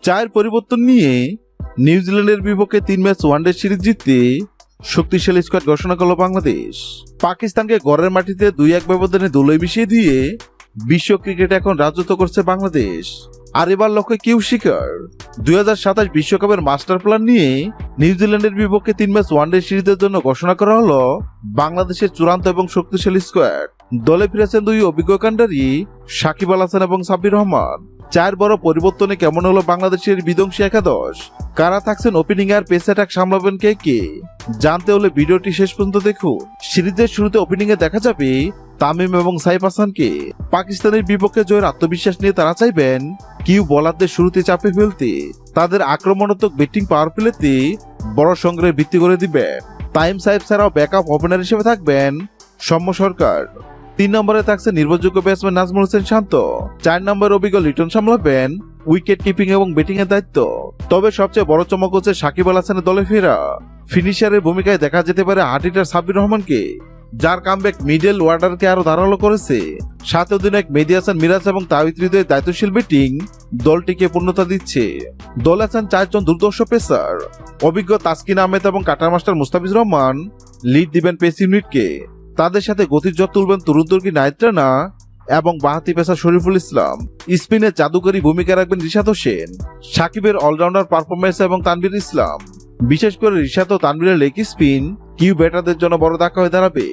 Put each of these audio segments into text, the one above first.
চায়ের পরিবর্তন নিয়ে নিউজিল্যান্ডের বিপক্ষে 3 ম্যাচ ওয়ানডে সিরিজ জিততে শক্তিশালী স্কোয়াড ঘোষণা করল বাংলাদেশ। পাকিস্তানকে ঘরের মাটিতে 2-1 ব্যবধানে ধুলোয় মিশিয়ে দিয়ে বিশ্ব ক্রিকেটে এখন রাজত্ব করছে বাংলাদেশ। আর এবার লক্ষ্যে কিউ শিকার। 2027 বিশ্বকাপের মাস্টার প্ল্যান নিয়ে নিউজিল্যান্ডের বিপক্ষে 3 ম্যাচ ওয়ানডে সিরিজের জন্য ঘোষণা করা হলো বাংলাদেশের চূড়ান্ত এবং শক্তিশালী স্কোয়াড। দলে ফিরেছেন 2 অভিজ্ঞ কান্ডারি সাকিব আল হাসান এবং সাব্বির রহমান। 4 বড় পরিবর্তনে কেমন হলো বাংলাদেশের বিধ্বংসী একাদশ, কারা থাকছেন ওপেনিং আর পেস অ্যাটাক সামলাবেন কে জানতে হলে ভিডিওটি শেষ পর্যন্ত দেখুন। সিরিজের শুরুতে ওপেনিং এ দেখা যাবে তামিম এবং সাইফ হাসানকে। পাকিস্তানের বিপক্ষে জয়ের আত্মবিশ্বাস নিয়ে তারা চাইবেন কিউ বোলারদের শুরুতে চাপে ফেলতে, তাদের আক্রমণাত্মক ব্যাটিং পাওয়ার প্লেতে বড় সংগ্রহে ভিত্তি করে দিবেন। তাইম সাইফ ছাড়াও ব্যাকআপ ওপেনার হিসেবে থাকবেন সৌম্য সরকার। 3 নম্বরে থাকছে নির্ভরযোগ্য ব্যাটসম্যান নাজমুল হোসেন শান্ত। 4 নম্বরে অভিজ্ঞ লিটন সামলাবেন উইকেট কিপিং এবং ব্যাটিং এর দায়িত্ব। তবে সবচেয়ে বড় চমক হচ্ছে সাকিব আল হাসানের দলে ফেরা। ফিনিশারের ভূমিকায় দেখা যেতে পারে হার্টিটার সাব্বির রহমানকে, যার কামব্যাক মিডল ওয়ার্ডারকে আরো ধারালো করেছে। সাথে অধিনায়ক মেহেদী হাসান মিরাজ এবং তাওহিদ হৃদয়ের দায়িত্বশীল ব্যাটিং দলটিকে পূর্ণতা দিচ্ছে। দলে আছেন 4 জন দুর্ধর্ষ পেসার। অভিজ্ঞ তাসকিন আহমেদ এবং cutter master Mustafizur Rahman lead দিবেন পেস ইউনিটকে। তাদের সাথে গতির জট তুলবেন তরুণ তুর্কি নাহিদ রানা এবং বাঁহাতি পেসার শরীফুল ইসলাম। স্পিনে জাদুকরী ভূমিকা রাখবেন রিশাদ হোসেন। সাকিবের অলরাউন্ডার পারফরমেন্স এবং তানভীর ইসলাম, বিশেষ করে রিশাদ ও তানভীরের লেগ স্পিন কিউ ব্যাটারদের জন্য বড় ধাক্কা হয়ে দাঁড়াবে।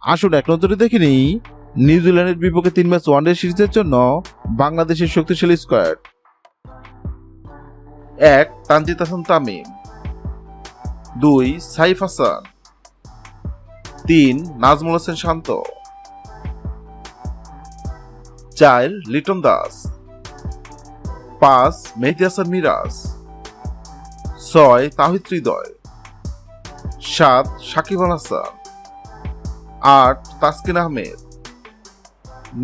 আসুন এক নজরে দেখে নিই নিউজিল্যান্ডের বিপক্ষে 3 ম্যাচ ওয়ানডে সিরিজের জন্য বাংলাদেশের শক্তিশালী স্কোয়াড। 1 তানজিদ হাসান তামিম, 2 সাইফ হাসান, 3 নাজমুল হোসেন শান্ত, 4 লিটন দাস, 5 মেহেদী হাসান মিরাজ, 6 তাওহিদ হৃদয়, 7 সাকিব আল হাসান, 8 তাসকিন আহমেদ,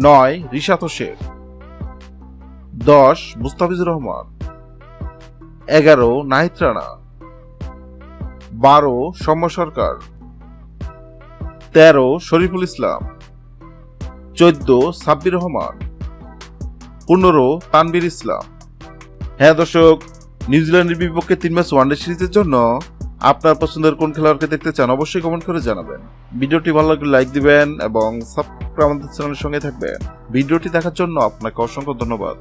9 রিশাদ হোসেন, 10 মুস্তাফিজুর রহমান, 11 নাহিদ রানা, 12 সৌম্য সরকার, 13 শরীফুল ইসলাম, 14 সাব্বির রহমান, 15 তানভীর ইসলাম। হ্যাঁ দর্শক, নিউজিল্যান্ডের বিপক্ষে 3 ম্যাচ ওয়ানডে সিরিজের জন্য আপনার পছন্দের কোন খেলোয়াড়কে দেখতে চান অবশ্যই কমেন্ট করে জানাবেন। ভিডিওটি ভালো লাগলে লাইক দিবেন এবং সাবস্ক্রাইব আমাদের চ্যানেলের সঙ্গে থাকবেন। ভিডিওটি দেখার জন্য আপনাকে অসংখ্য ধন্যবাদ।